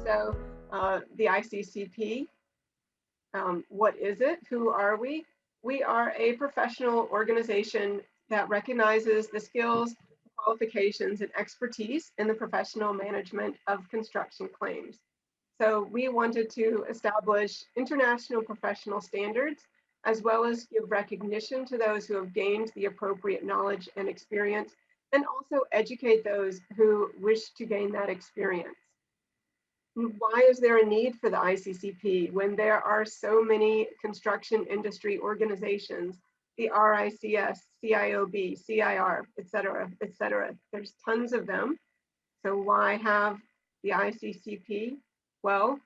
So the ICCP, what is it? Who are we? We are a professional organization that recognizes the skills, qualifications, and expertise in the professional management of construction claims. So we wanted to establish international professional standards, as well as give recognition to those who have gained the appropriate knowledge and experience, and also educate those who wish to gain that experience. Why is there a need for the ICCP when there are so many construction industry organizations, the RICS, CIOB, CIR, et cetera, et cetera? There's tons of them. So why have the ICCP? Well,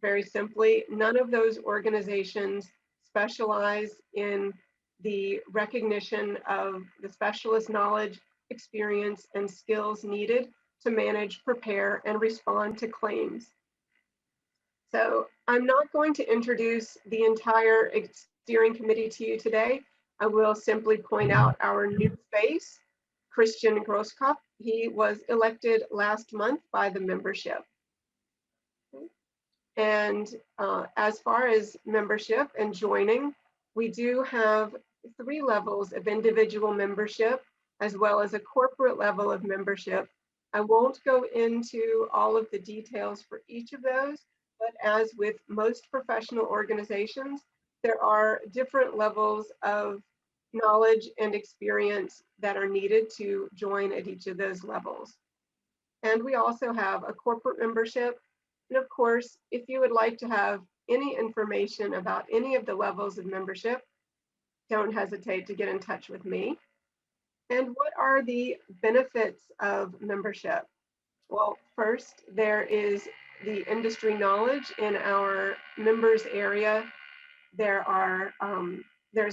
very simply, none of those organizations specialize in the recognition of the specialist knowledge, experience, and skills needed to manage, prepare, and respond to claims. So I'm not going to introduce the entire steering committee to you today. I will simply point out our new face, Christian Grosskopf. He was elected last month by the membership. And as far as membership and joining, we do have 3 levels of individual membership, as well as a corporate level of membership. I won't go into all of the details for each of those, but as with most professional organizations, there are different levels of knowledge and experience that are needed to join at each of those levels. And we also have a corporate membership. And of course, if you would like to have any information about any of the levels of membership, don't hesitate to get in touch with me. And what are the benefits of membership? Well, first, there is the industry knowledge in our members area. There's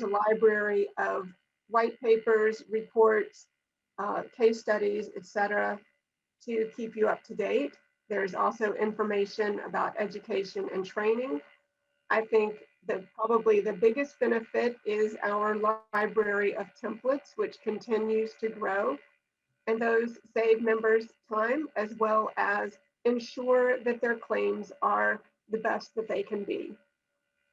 a library of white papers, reports, case studies, etc., to keep you up to date. There's also information about education and training. I think that probably the biggest benefit is our library of templates, which continues to grow. And those save members time, as well as ensure that their claims are the best that they can be.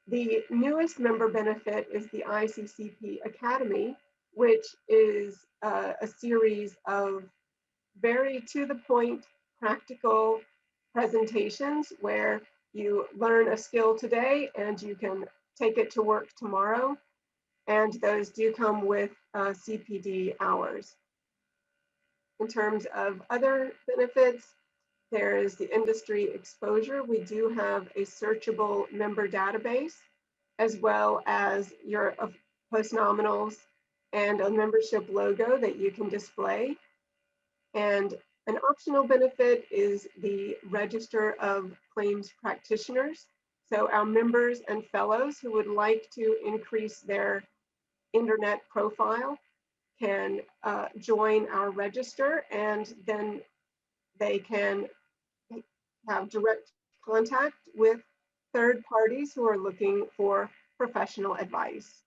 The newest member benefit is the ICCP Academy, which is a series of very to the point, practical presentations where you learn a skill today and you can take it to work tomorrow. And those do come with CPD hours. In terms of other benefits, there is the industry exposure. We do have a searchable member database, as well as your post-nominals and a membership logo that you can display. And an optional benefit is the Register of Claims Practitioners. So our members and fellows who would like to increase their internet profile can join our register, and then they can have direct contact with third parties who are looking for professional advice.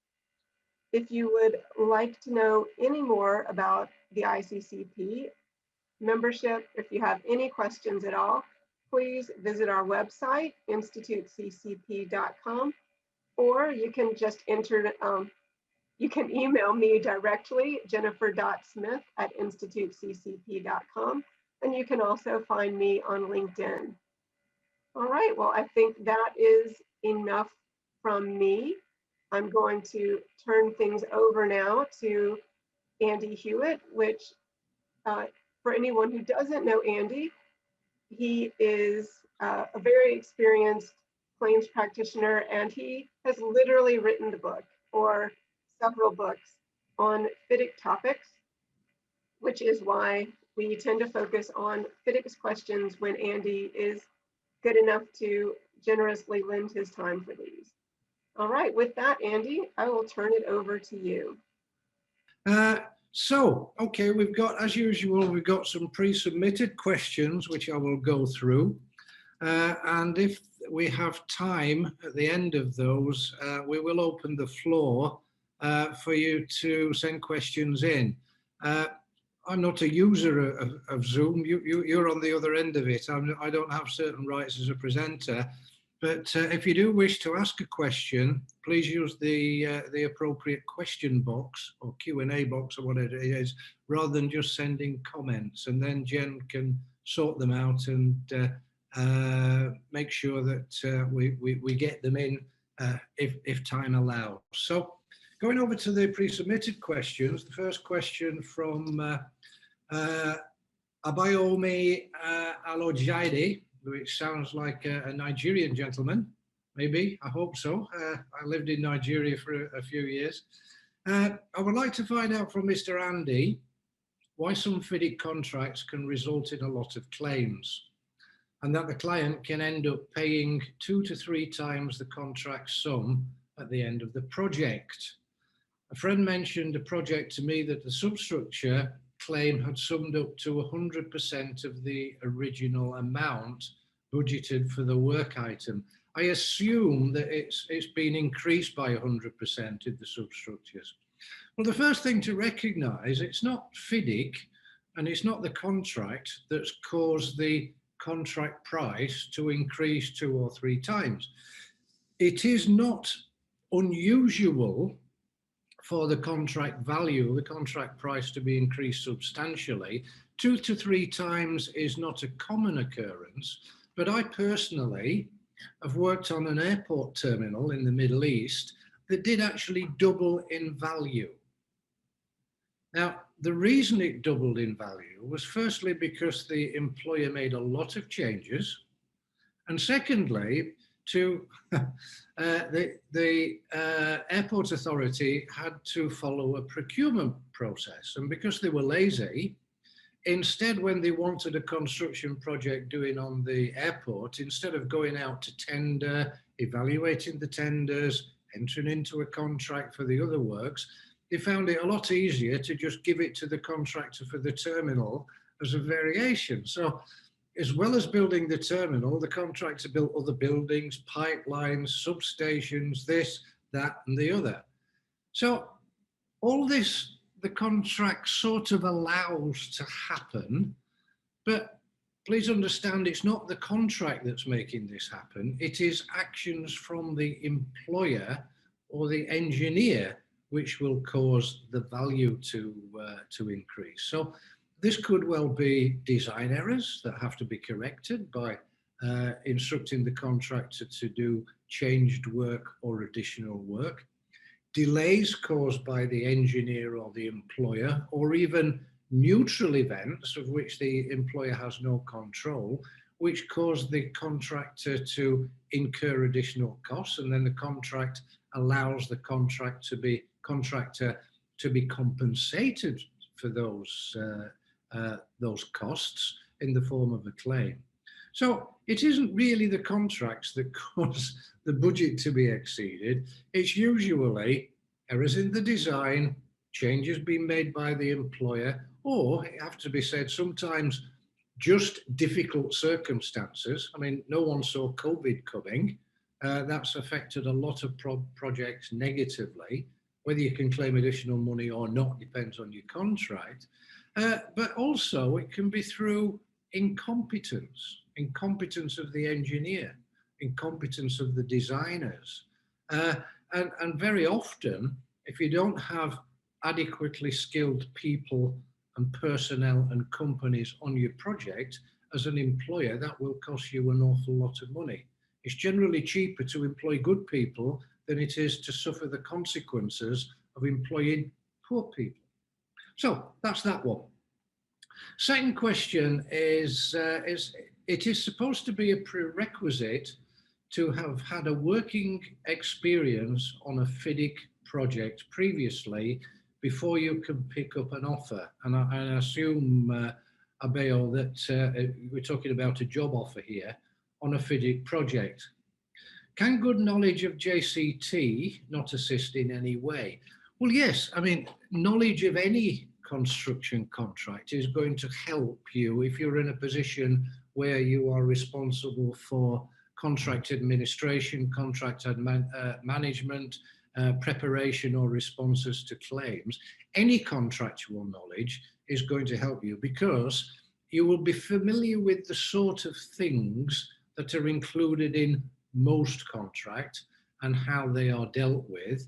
If you would like to know any more about the ICCP membership, if you have any questions at all, please visit our website, instituteccp.com, or you can just enter, you can email me directly, jennifer.smith@instituteccp.com, and you can also find me on LinkedIn. All right, well, I think that is enough from me. I'm going to turn things over now to Andy Hewitt, which for anyone who doesn't know Andy, he is a very experienced claims practitioner, and he has literally written the book or several books on FIDIC topics, which is why we tend to focus on FIDIC's questions when Andy is good enough to generously lend his time for these. All right, with that, Andy, I will turn it over to you. Okay, we've got, as usual, we've got some pre-submitted questions, which I will go through. And if we have time at the end of those, we will open the floor for you to send questions in. I'm not a user of Zoom. You're on the other end of it. I don't have certain rights as a presenter. But if you do wish to ask a question, please use the appropriate question box or Q&A box or whatever it is, rather than just sending comments. And then Jen can sort them out and make sure that we get them in if time allows. So going over to the pre-submitted questions, the first question from Abayomi Alojide, which sounds like a Nigerian gentleman, maybe, I hope so. I lived in Nigeria for a few years. I would like to find out from Mr. Andy why some FIDIC contracts can result in a lot of claims, and that the client can end up paying 2 to 3 times the contract sum at the end of the project. A friend mentioned a project to me that the substructure claim had summed up to 100% of the original amount budgeted for the work item. I assume that it's been increased by 100% in the substructures. Well, the first thing to recognise, it's not FIDIC and it's not the contract that's caused the contract price to increase 2 or 3 times. It is not unusual for the contract value, the contract price to be increased substantially. 2 to 3 times is not a common occurrence, but I personally have worked on an airport terminal in the Middle East that did actually double in value. Now, the reason it doubled in value was firstly because the employer made a lot of changes, and secondly, the airport authority had to follow a procurement process, and because they were lazy, instead, when they wanted a construction project doing on the airport, instead of going out to tender, evaluating the tenders, entering into a contract for the other works, they found it a lot easier to just give it to the contractor for the terminal as a variation. So as well as building the terminal, the contractor built other buildings, pipelines, substations, this, that, and the other. So all this, the contract sort of allows to happen, but please understand it's not the contract that's making this happen. It is actions from the employer or the engineer which will cause the value to increase. So this could well be design errors that have to be corrected by instructing the contractor to do changed work or additional work. Delays caused by the engineer or the employer, or even neutral events of which the employer has no control, which cause the contractor to incur additional costs, and then the contract allows the contractor to be compensated for those costs in the form of a claim. So it isn't really the contracts that cause the budget to be exceeded. It's usually errors in the design, changes being made by the employer, or it has to be said, sometimes just difficult circumstances. I mean, no one saw COVID coming. That's affected a lot of projects negatively. Whether you can claim additional money or not depends on your contract. But also it can be through incompetence of the engineer, incompetence of the designers. And very often, if you don't have adequately skilled people and personnel and companies on your project, as an employer, that will cost you an awful lot of money. It's generally cheaper to employ good people than it is to suffer the consequences of employing poor people. So that's that one. Second question is it is supposed to be a prerequisite to have had a working experience on a FIDIC project previously before you can pick up an offer. And I assume, Abeo, that we're talking about a job offer here on a FIDIC project. Can good knowledge of JCT not assist in any way? Well, yes. I mean, knowledge of any construction contract is going to help you if you're in a position where you are responsible for contract administration, contract management, preparation or responses to claims. Any contractual knowledge is going to help you, because you will be familiar with the sort of things that are included in most contracts and how they are dealt with,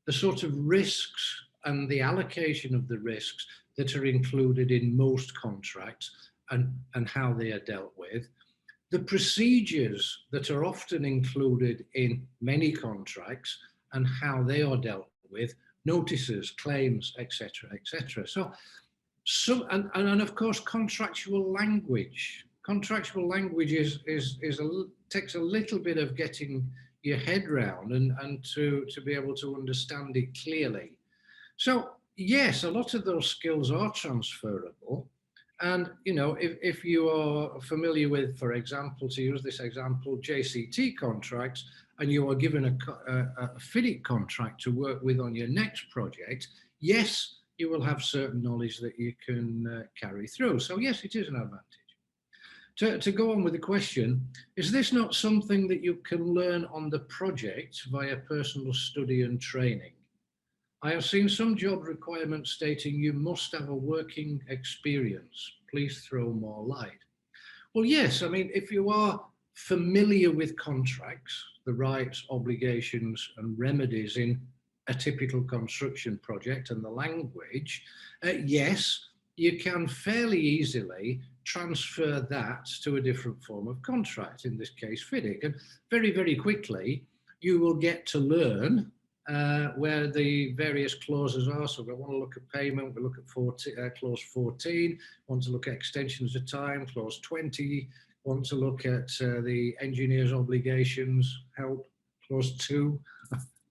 the sort of risks and the allocation of the risks that are included in most contracts and how they are dealt with, the procedures that are often included in many contracts and how they are dealt with, notices, claims, etc., etc. So, and of course, contractual language. Contractual language takes a little bit of getting your head round and to be able to understand it clearly. So yes, a lot of those skills are transferable. And, you know, if you are familiar with, for example, to use this example, JCT contracts, and you are given a FIDIC contract to work with on your next project, yes, you will have certain knowledge that you can carry through. So yes, it is an advantage. To go on with the question, is this not something that you can learn on the project via personal study and training? I have seen some job requirements stating you must have a working experience. Please throw more light. Well, yes, I mean, if you are familiar with contracts, the rights, obligations, and remedies in a typical construction project and the language, yes, you can fairly easily transfer that to a different form of contract, in this case, FIDIC. And very, very quickly, you will get to learn where the various clauses are. So we want to look at payment, we look at clause 14, want to look at extensions of time, clause 20, want to look at the engineer's obligations, help, clause 2,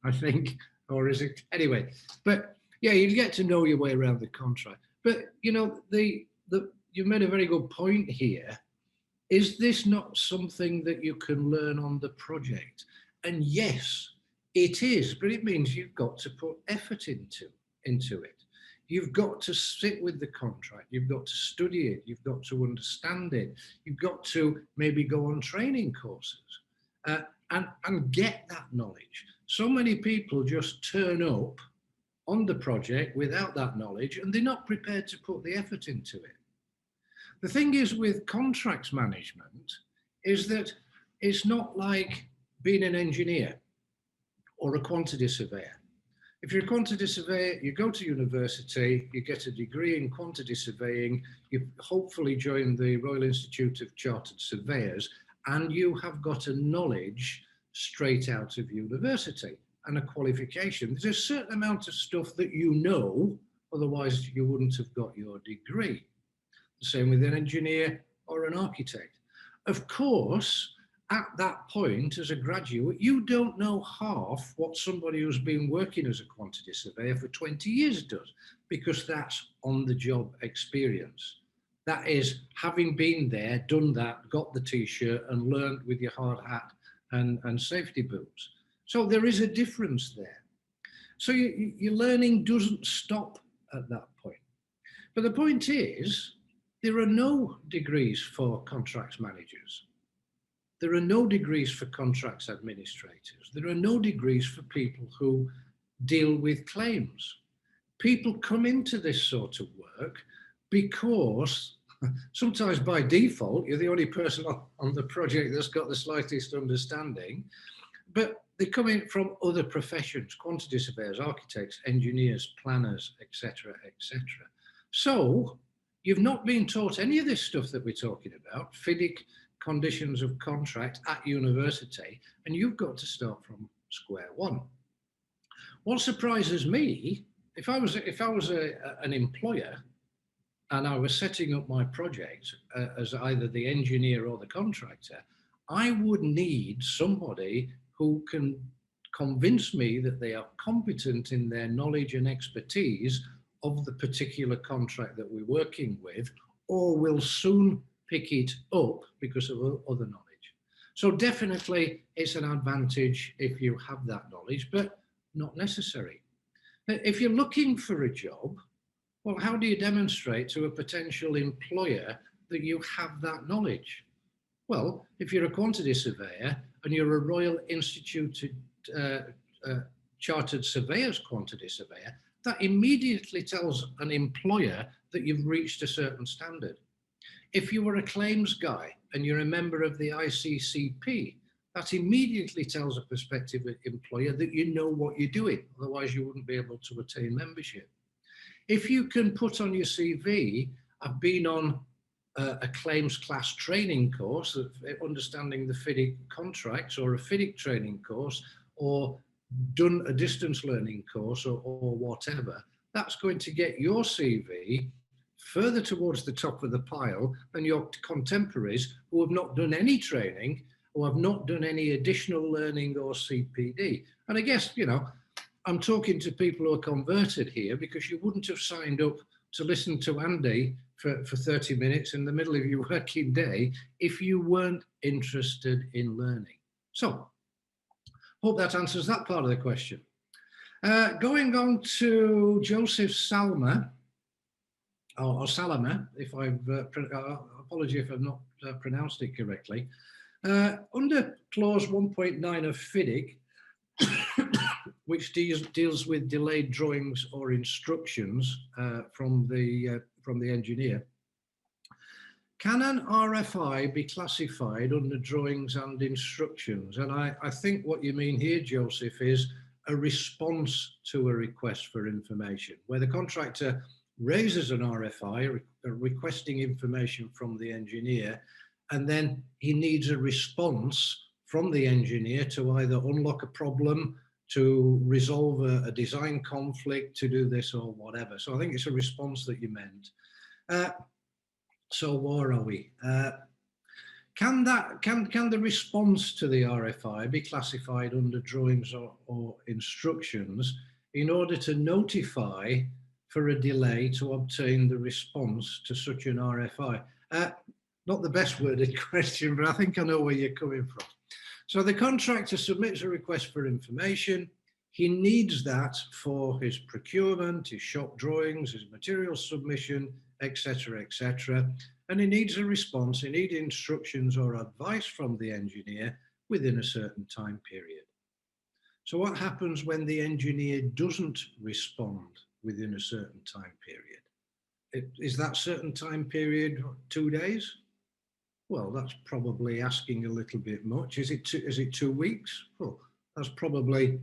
I think, or is it? Anyway, but yeah, you get to know your way around the contract. But, you know, you made a very good point here. Is this not something that you can learn on the project? And yes, it is, but it means you've got to put effort into it. You've got to sit with the contract. You've got to study it. You've got to understand it. You've got to maybe go on training courses and get that knowledge. So many people just turn up on the project without that knowledge, and they're not prepared to put the effort into it. The thing is with contracts management is that it's not like being an engineer or a quantity surveyor. If you're a quantity surveyor, you go to university, you get a degree in quantity surveying, you hopefully join the Royal Institute of Chartered Surveyors, and you have got a knowledge straight out of university and a qualification. There's a certain amount of stuff that you know, otherwise you wouldn't have got your degree. The same with an engineer or an architect. Of course, at that point, as a graduate, you don't know half what somebody who's been working as a quantity surveyor for 20 years does, because that's on-the-job experience. That is, having been there, done that, got the t-shirt and learned with your hard hat and safety boots. So there is a difference there. So your learning doesn't stop at that point. But the point is, there are no degrees for contracts managers. There are no degrees for contracts administrators. There are no degrees for people who deal with claims. People come into this sort of work because sometimes by default, you're the only person on the project that's got the slightest understanding, but they come in from other professions, quantity surveyors, architects, engineers, planners, etc., etc. So you've not been taught any of this stuff that we're talking about, FIDIC, conditions of contract at university, and you've got to start from square one. What surprises me, if I was an employer and I was setting up my project as either the engineer or the contractor, I would need somebody who can convince me that they are competent in their knowledge and expertise of the particular contract that we're working with, or will soon pick it up because of other knowledge. So definitely it's an advantage if you have that knowledge, but not necessary. If you're looking for a job, well, how do you demonstrate to a potential employer that you have that knowledge? Well, if you're a quantity surveyor and you're a Royal Institute Chartered Surveyors quantity surveyor, that immediately tells an employer that you've reached a certain standard. If you were a claims guy and you're a member of the ICCP, that immediately tells a prospective employer that you know what you're doing. Otherwise, you wouldn't be able to attain membership. If you can put on your CV, I've been on a claims class training course of understanding the FIDIC contracts, or a FIDIC training course, or done a distance learning course, or whatever, that's going to get your CV further towards the top of the pile than your contemporaries who have not done any training, or have not done any additional learning or CPD. And I guess, you know, I'm talking to people who are converted here, because you wouldn't have signed up to listen to Andy for 30 minutes in the middle of your working day if you weren't interested in learning. So, hope that answers that part of the question. Going on to Joseph Salma, or Salama, if I've, apology if I've not pronounced it correctly. Under clause 1.9 of FIDIC, which deals with delayed drawings or instructions from the engineer, can an RFI be classified under drawings and instructions? And I think what you mean here, Joseph, is a response to a request for information, where the contractor raises an RFI requesting information from the engineer, and then he needs a response from the engineer to either unlock a problem, to resolve a design conflict, to do this or whatever. So I think it's a response that you meant. So where are we? Can the response to the RFI be classified under drawings or instructions in order to notify for a delay to obtain the response to such an RFI? Not the best worded question, but I think I know where you're coming from. So the contractor submits a request for information. He needs that for his procurement, his shop drawings, his material submission, etc., etc. And he needs a response. He needs instructions or advice from the engineer within a certain time period. So what happens when the engineer doesn't respond within a certain time period? Is that certain time period 2 days? Well, that's probably asking a little bit much. Is it 2 weeks? Well, that's probably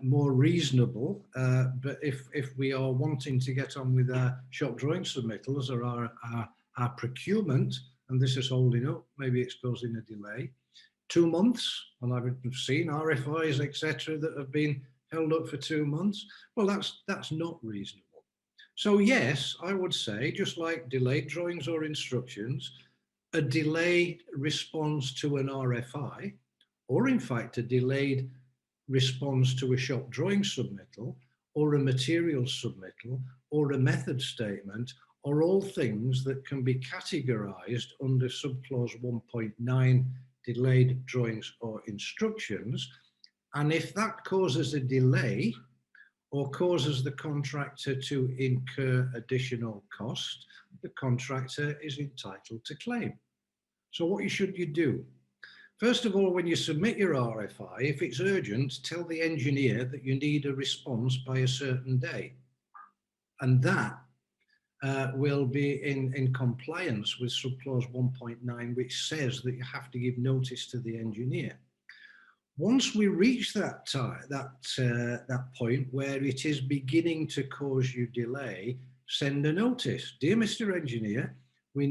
more reasonable. But if we are wanting to get on with our shop drawing submittals or our procurement, and this is holding up, maybe it's causing a delay, 2 months, and I've seen RFIs, etc., that have been held up for 2 months. Well, that's not reasonable. So yes, I would say, just like delayed drawings or instructions, a delayed response to an RFI, or in fact a delayed response to a shop drawing submittal, or a material submittal, or a method statement, are all things that can be categorized under subclause 1.9, delayed drawings or instructions. And if that causes a delay or causes the contractor to incur additional cost, the contractor is entitled to claim. So what should you do? First of all, when you submit your RFI, if it's urgent, tell the engineer that you need a response by a certain day. And that will be in compliance with subclause 1.9, which says that you have to give notice to the engineer. Once we reach that point where it is beginning to cause you delay, send a notice. Dear Mr. Engineer, we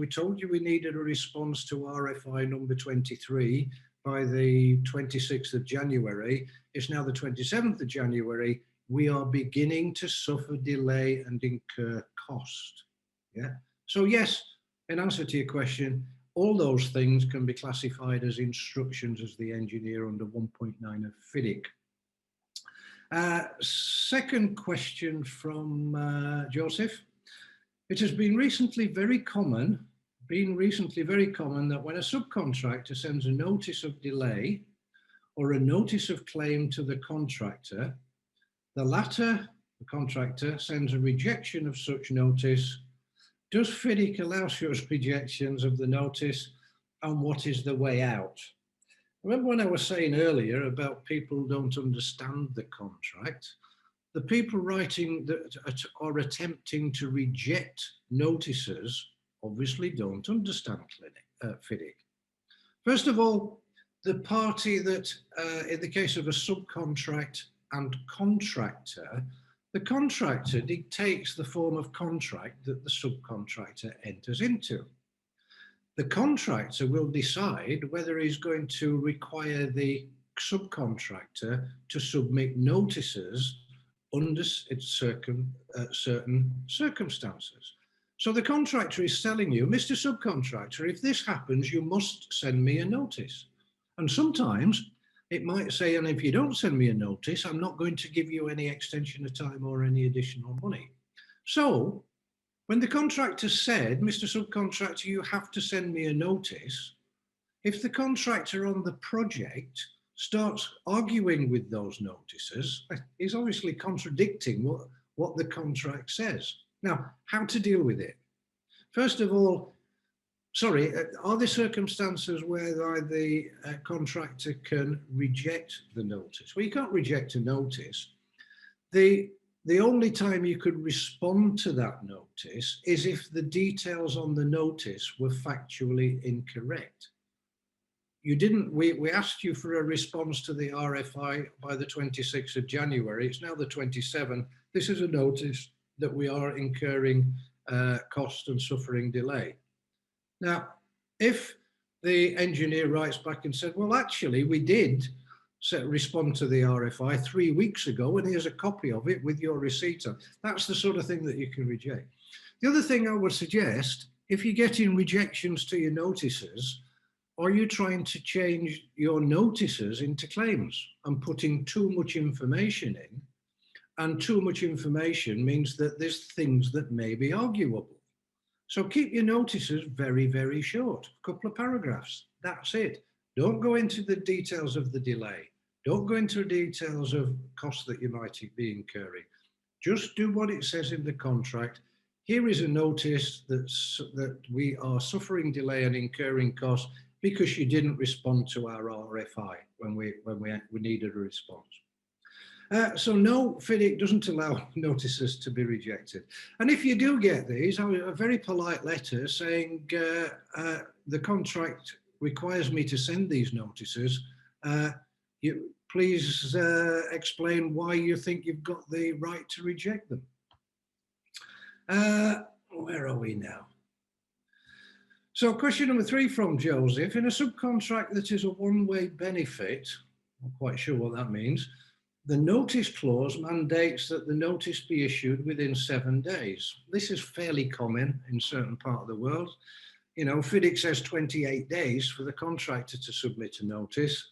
told you we needed a response to RFI number 23 by the 26th of January. It's now the 27th of January. We are beginning to suffer delay and incur cost. Yeah. So yes, in answer to your question, all those things can be classified as instructions as the engineer under 1.9 of FIDIC. Second question from Joseph. It has been recently very common that when a subcontractor sends a notice of delay or a notice of claim to the contractor, the latter, the contractor, sends a rejection of such notice. Does FIDIC allow such rejections of the notice, and what is the way out? Remember when I was saying earlier about people don't understand the contract? the people writing that are attempting to reject notices obviously don't understand FIDIC. First of all, the party that, in the case of a subcontract and contractor, the contractor dictates the form of contract that the subcontractor enters into. The contractor will decide whether he's going to require the subcontractor to submit notices under certain circumstances. So the contractor is telling you, Mr. Subcontractor, if this happens, you must send me a notice. And sometimes it might say, and if you don't send me a notice, I'm not going to give you any extension of time or any additional money. So when the contractor said, Mr. Subcontractor, you have to send me a notice, if the contractor on the project starts arguing with those notices, he's obviously contradicting what the contract says. Now, how to deal with it? First of all, are there circumstances where the contractor can reject the notice? Well, you can't reject a notice. The only time you could respond to that notice is if the details on the notice were factually incorrect. We asked you for a response to the RFI by the 26th of January. It's now the 27th. This is a notice that we are incurring cost and suffering delay. Now, if the engineer writes back and said, well, actually, we did respond to the RFI 3 weeks ago, and here's a copy of it with your receipt on, that's the sort of thing that you can reject. The other thing I would suggest, if you're getting rejections to your notices, are you trying to change your notices into claims and putting too much information in? And too much information means that there's things that may be arguable. So keep your notices very, very short, a couple of paragraphs, that's it. Don't go into the details of the delay. Don't go into details of costs that you might be incurring. Just do what it says in the contract. Here is a notice that we are suffering delay and incurring costs because you didn't respond to our RFI when we needed a response. So no, FIDIC doesn't allow notices to be rejected. And if you do get these, a very polite letter saying the contract requires me to send these notices, please explain why you think you've got the right to reject them. Where are we now? So question number 3 from Joseph. In a subcontract that is a one-way benefit, I'm not quite sure what that means, the notice clause mandates that the notice be issued within 7 days. This is fairly common in certain part of the world. You know, FIDIC says 28 days for the contractor to submit a notice,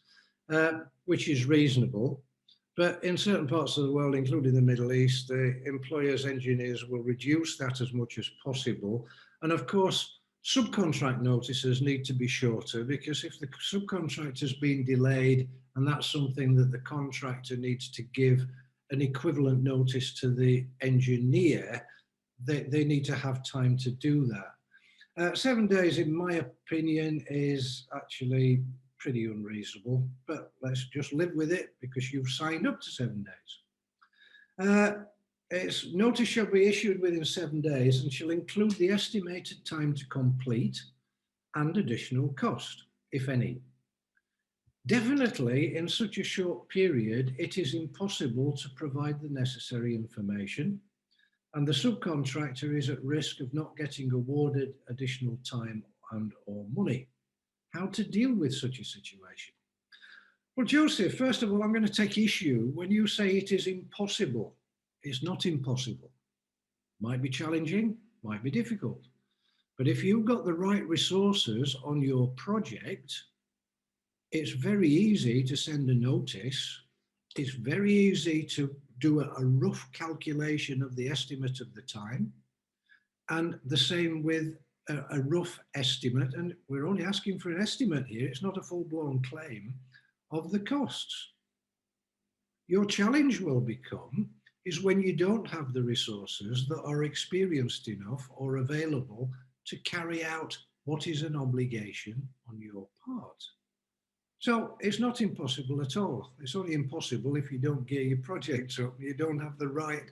which is reasonable. But in certain parts of the world, including the Middle East, the employers' engineers will reduce that as much as possible. And of course, subcontract notices need to be shorter, because if the subcontract has been delayed and that's something that the contractor needs to give an equivalent notice to the engineer, they need to have time to do that. 7 days, in my opinion, is actually pretty unreasonable, but let's just live with it because you've signed up to 7 days. Its notice shall be issued within 7 days and shall include the estimated time to complete and additional cost, if any. Definitely, in such a short period, it is impossible to provide the necessary information, and the subcontractor is at risk of not getting awarded additional time and/or money. How to deal with such a situation? Well, Joseph, first of all, I'm going to take issue when you say it is impossible. It's not impossible. Might be challenging, might be difficult. But if you've got the right resources on your project, it's very easy to send a notice. It's very easy to do a rough calculation of the estimate of the time. And the same with a rough estimate. And we're only asking for an estimate here. It's not a full-blown claim of the costs. Your challenge will become is when you don't have the resources that are experienced enough or available to carry out what is an obligation on your part. So it's not impossible at all. It's only impossible if you don't gear your projects up, you don't have the right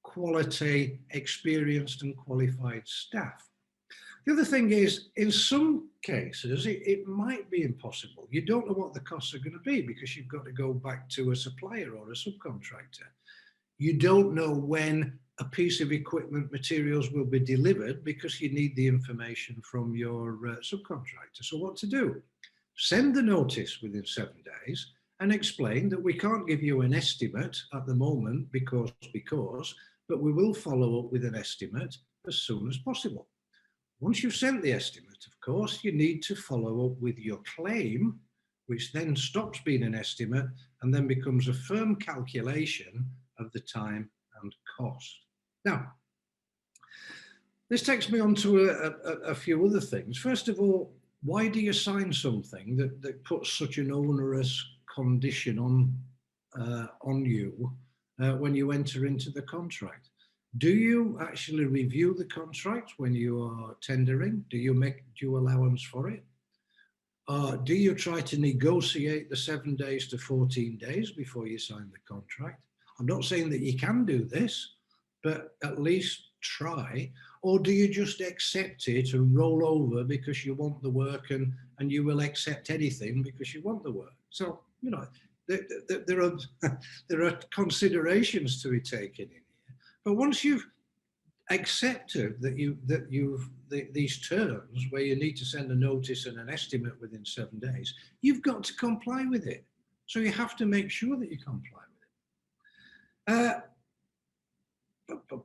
quality, experienced and qualified staff. The other thing is, in some cases, it might be impossible. You don't know what the costs are going to be because you've got to go back to a supplier or a subcontractor. You don't know when a piece of equipment materials will be delivered because you need the information from your subcontractor. So what to do? Send the notice within 7 days and explain that we can't give you an estimate at the moment because, but we will follow up with an estimate as soon as possible. Once you've sent the estimate, of course, you need to follow up with your claim, which then stops being an estimate and then becomes a firm calculation of the time and cost. Now, this takes me on to a few other things. First of all, why do you sign something that puts such an onerous condition on you when you enter into the contract? Do you actually review the contract when you are tendering? Do you make due allowance for it? Do you try to negotiate the 7 days to 14 days before you sign the contract? I'm not saying that you can do this, but at least try. Or do you just accept it and roll over because you want the work and you will accept anything because you want the work? So, you know, there are considerations to be taken in here. But once you've accepted that these terms where you need to send a notice and an estimate within 7 days, you've got to comply with it. So you have to make sure that you comply with it.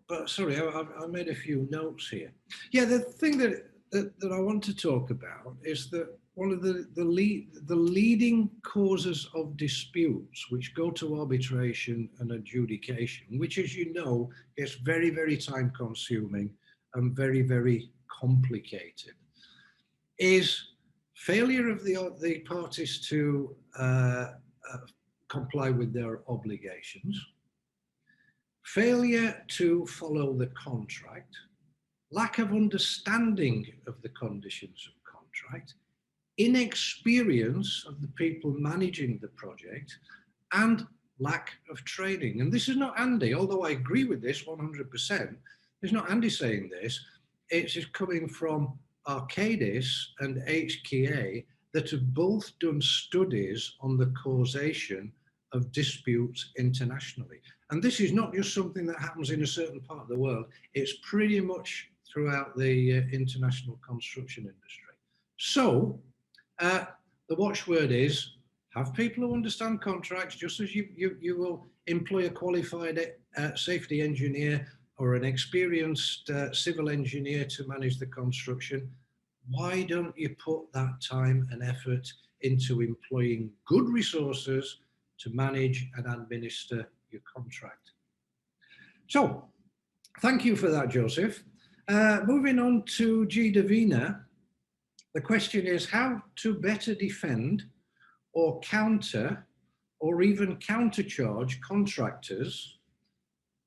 But sorry, I made a few notes here. Yeah, the thing that I want to talk about is that one of the leading causes of disputes which go to arbitration and adjudication, which, as you know, is very, very time consuming and very, very complicated, is failure of the parties to comply with their obligations, failure to follow the contract, lack of understanding of the conditions of contract, inexperience of the people managing the project, and lack of training. And this is not Andy, although I agree with this 100%. It's not Andy saying this. It's just coming from Arcadis and HKA that have both done studies on the causation of disputes internationally. And this is not just something that happens in a certain part of the world. It's pretty much throughout the international construction industry. So the watchword is have people who understand contracts, just as you will employ a qualified safety engineer or an experienced civil engineer to manage the construction. Why don't you put that time and effort into employing good resources to manage and administer your contract? So thank you for that, Joseph. Moving on to G. Davina, the question is how to better defend or counter or even countercharge contractors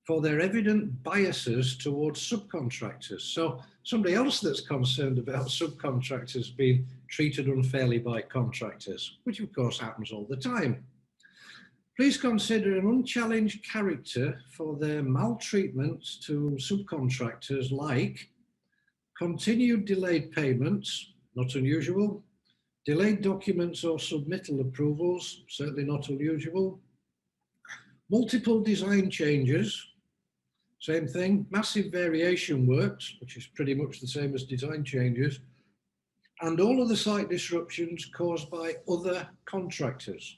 for their evident biases towards subcontractors. So somebody else that's concerned about subcontractors being treated unfairly by contractors, which of course happens all the time. Please consider an unchallenged character for their maltreatments to subcontractors, like continued delayed payments, not unusual, delayed documents or submittal approvals, certainly not unusual, multiple design changes, same thing, massive variation works, which is pretty much the same as design changes, and all of the site disruptions caused by other contractors.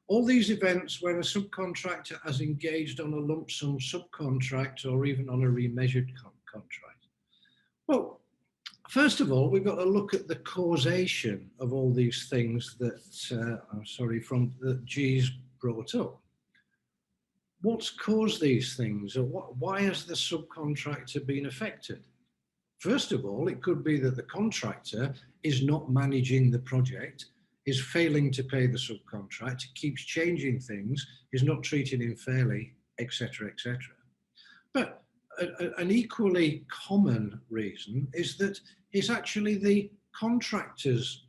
All these events where a subcontractor has engaged on a lump sum subcontract or even on a remeasured contract. Well, first of all, we've got to look at the causation of all these things that, that G's brought up. What's caused these things, or why has the subcontractor been affected? First of all, it could be that the contractor is not managing the project, is failing to pay the subcontractor, keeps changing things, is not treating him fairly, etc., etc. But an equally common reason is that it's actually the contractor's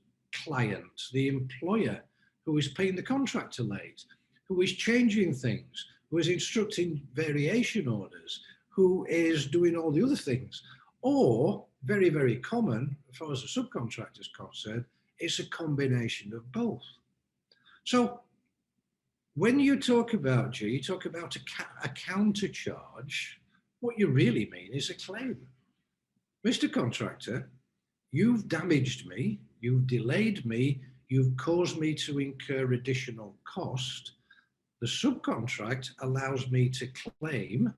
client, the employer, who is paying the contractor late, who is changing things, who is instructing variation orders, who is doing all the other things. Or, very, very common, as far as the subcontractor is concerned, it's a combination of both. So when you talk about G, you talk about a counter charge, what you really mean is a claim. Mr. Contractor, you've damaged me, you've delayed me, you've caused me to incur additional cost. The subcontract allows me to claim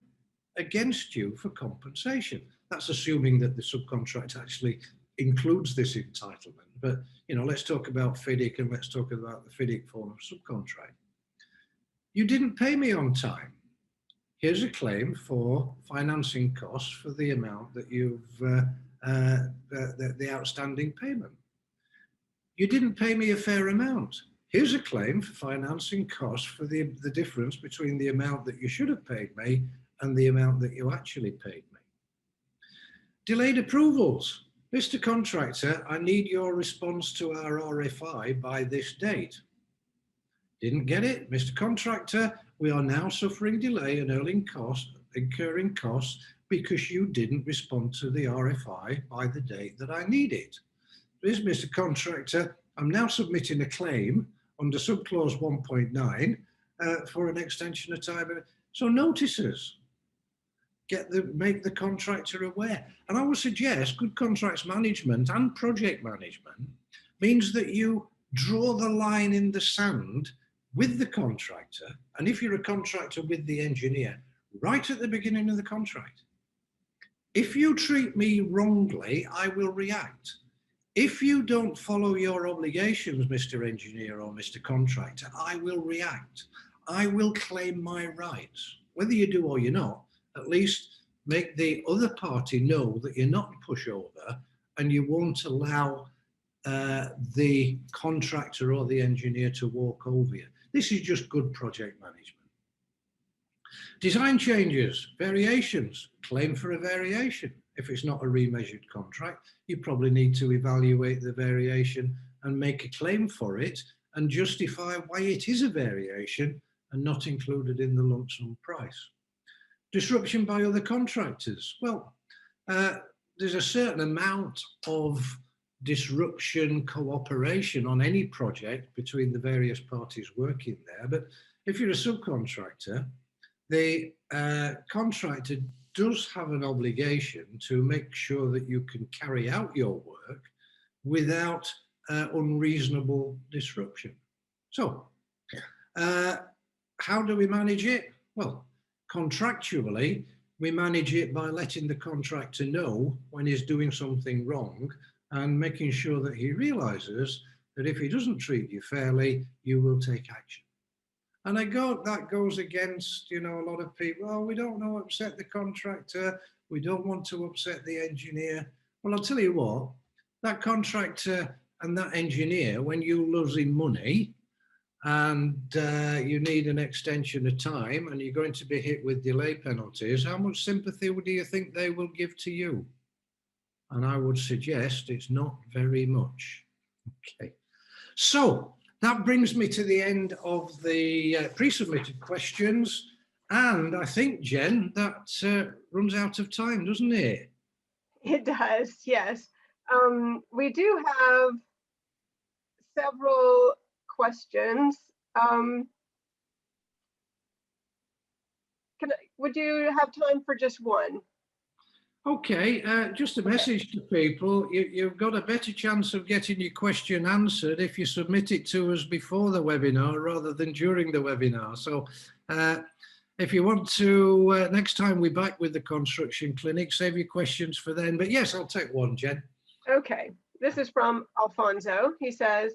against you for compensation. That's assuming that the subcontract actually includes this entitlement. But, you know, let's talk about FIDIC and let's talk about the FIDIC form of subcontract. You didn't pay me on time. Here's a claim for financing costs for the amount that you've, the outstanding payment. You didn't pay me a fair amount. Here's a claim for financing costs for the difference between the amount that you should have paid me and the amount that you actually paid me. Delayed approvals. Mr. Contractor, I need your response to our RFI by this date. Didn't get it? Mr. Contractor, we are now suffering delay and incurring costs because you didn't respond to the RFI by the date that I need it. Please, Mr. Contractor, I'm now submitting a claim under subclause 1.9 for an extension of time. So notices. Make the contractor aware. And I would suggest good contracts management and project management means that you draw the line in the sand with the contractor, and if you're a contractor, with the engineer, right at the beginning of the contract. If you treat me wrongly, I will react. If you don't follow your obligations, Mr. Engineer or Mr. Contractor, I will react. I will claim my rights. Whether you do or you're not, at least make the other party know that you're not a pushover and you won't allow the contractor or the engineer to walk over you. This is just good project management. Design changes, variations, claim for a variation. If it's not a remeasured contract, you probably need to evaluate the variation and make a claim for it and justify why it is a variation and not included in the lump sum price. Disruption by other contractors. Well, there's a certain amount of disruption cooperation on any project between the various parties working there. But if you're a subcontractor, the contractor does have an obligation to make sure that you can carry out your work without unreasonable disruption. So how do we manage it? Well, contractually, we manage it by letting the contractor know when he's doing something wrong and making sure that he realizes that if he doesn't treat you fairly, you will take action. And that goes against, you know, a lot of people, oh, we don't want to upset the contractor, we don't want to upset the engineer. Well, I'll tell you what, that contractor and that engineer, when you're losing money and you need an extension of time and you're going to be hit with delay penalties, how much sympathy do you think they will give to you? And I would suggest it's not very much. Okay, so that brings me to the end of the pre-submitted questions. And I think, Jen, that runs out of time, doesn't it? It does, yes. We do have several questions. Would you have time for just one? Okay, just a message to people. You've got a better chance of getting your question answered if you submit it to us before the webinar rather than during the webinar. So if you want to, next time we're back with the construction clinic, save your questions for then. But yes, I'll take one, Jen. Okay, this is from Alfonso. He says,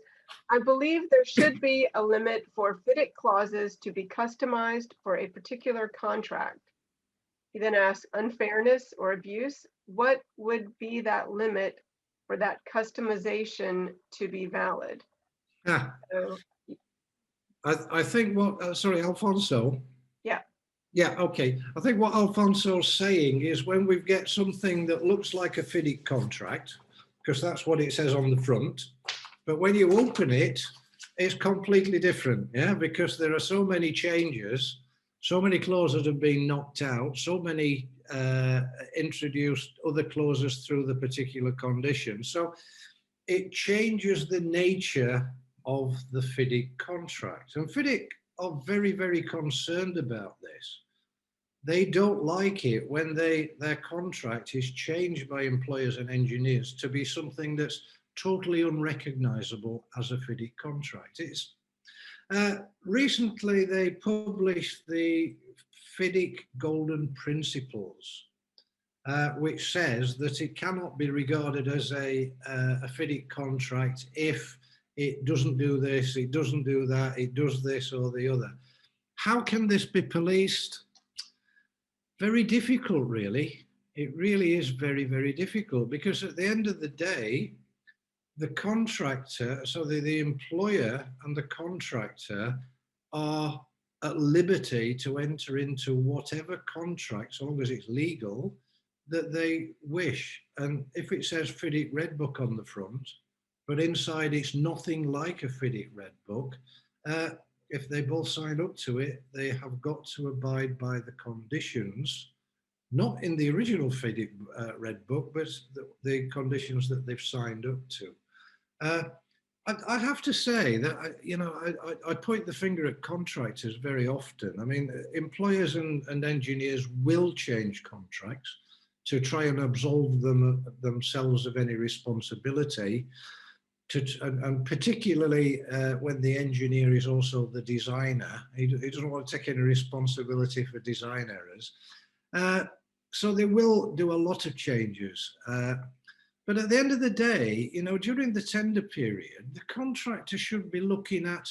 I believe there should be a limit for FIDIC clauses to be customized for a particular contract. He then asks, unfairness or abuse, what would be that limit for that customization to be valid? So, I think what, sorry, Alfonso? Yeah. Yeah, okay. I think what Alfonso's saying is when we get something that looks like a FIDIC contract, because that's what it says on the front, But when you open it, it's completely different, yeah, because there are so many changes, so many clauses have been knocked out, so many introduced other clauses through the particular condition. So it changes the nature of the FIDIC contract. And FIDIC are very, very concerned about this. They don't like it when their contract is changed by employers and engineers to be something that's totally unrecognizable as a FIDIC contract. It's recently they published the FIDIC Golden Principles, which says that it cannot be regarded as a FIDIC contract if it doesn't do this, it doesn't do that, it does this or the other. How can this be policed? Very difficult, really. It really is very, very difficult, because at the end of the day, the contractor, so the employer and the contractor are at liberty to enter into whatever contract, so long as it's legal, that they wish. And if it says FIDIC Red Book on the front, but inside it's nothing like a FIDIC Red Book, if they both sign up to it, they have got to abide by the conditions, not in the original FIDIC Red Book, but the conditions that they've signed up to. I have to say that, I point the finger at contractors very often. I mean, employers and engineers will change contracts to try and absolve themselves of any responsibility, and particularly when the engineer is also the designer. He doesn't want to take any responsibility for design errors. So they will do a lot of changes. But at the end of the day, during the tender period, the contractor should be looking at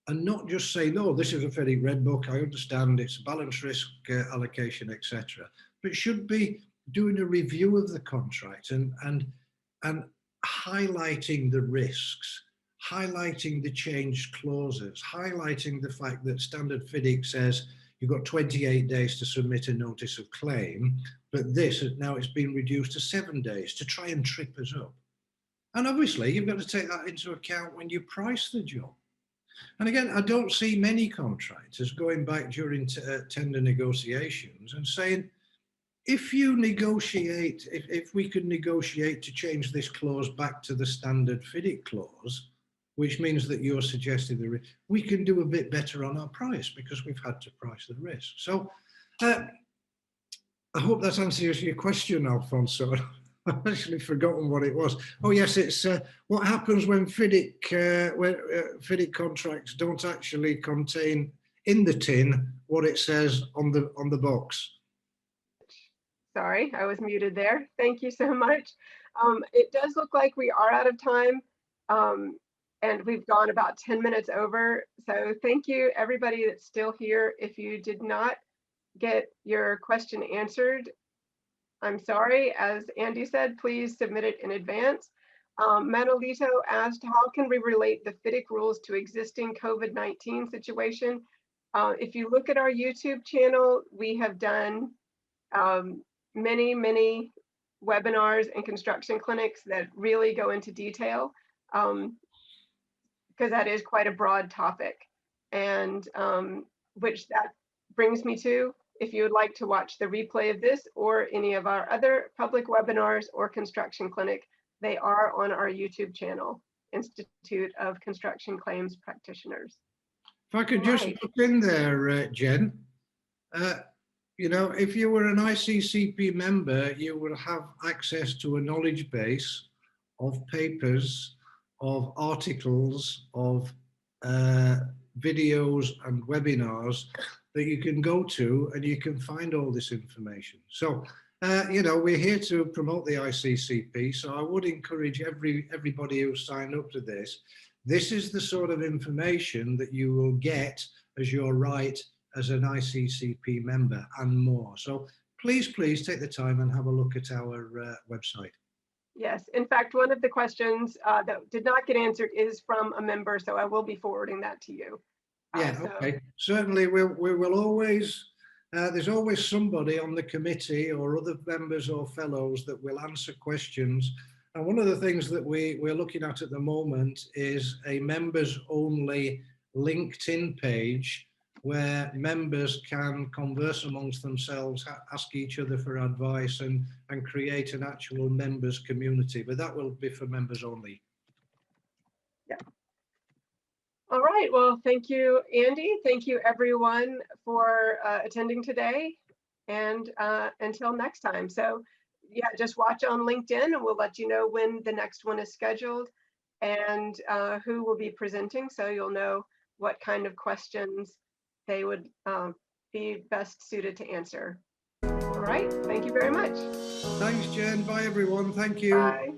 and not just say, no, this is a FIDIC Red Book, I understand it's balance risk allocation, etc. But should be doing a review of the contract and highlighting the risks, highlighting the changed clauses, highlighting the fact that standard FIDIC says you've got 28 days to submit a notice of claim, but this, now it's been reduced to 7 days to try and trip us up. And obviously, you've got to take that into account when you price the job. And again, I don't see many contractors going back during tender negotiations and saying, if you negotiate, if we could negotiate to change this clause back to the standard FIDIC clause, which means that you're suggesting we can do a bit better on our price because we've had to price the risk. So I hope that answers your question, Alfonso. I've actually forgotten what it was. Oh yes, it's what happens when FIDIC contracts don't actually contain in the tin what it says on the box. Sorry, I was muted there. Thank you so much. It does look like we are out of time. And we've gone about 10 minutes over. So thank you, everybody that's still here. If you did not get your question answered, I'm sorry. As Andy said, please submit it in advance. Manolito asked, how can we relate the FIDIC rules to existing COVID-19 situation? If you look at our YouTube channel, we have done many, many webinars and construction clinics that really go into detail. Because that is quite a broad topic, and which that brings me to, if you would like to watch the replay of this or any of our other public webinars or construction clinic, they are on our YouTube channel, Institute of Construction Claims Practitioners. If I could just look in there, Jen, if you were an ICCP member, you would have access to a knowledge base of papers, of articles, of videos and webinars that you can go to, and you can find all this information. So, we're here to promote the ICCP, so I would encourage everybody who signed up to this. This is the sort of information that you will get as your right as an ICCP member and more. So please take the time and have a look at our website. Yes, in fact, one of the questions that did not get answered is from a member, so I will be forwarding that to you. Yeah, okay. Certainly, we will always, there's always somebody on the committee or other members or fellows that will answer questions And one of the things that we're looking at the moment is a members only LinkedIn page where members can converse amongst themselves, ask each other for advice, and create an actual members community. But that will be for members only. Yeah. All right. Well, thank you, Andy. Thank you, everyone, for attending today. And until next time. So yeah, just watch on LinkedIn and we'll let you know when the next one is scheduled and who will be presenting. So you'll know what kind of questions they would be best suited to answer. All right. Thank you very much. Thanks, Jen. Bye, everyone. Thank you. Bye.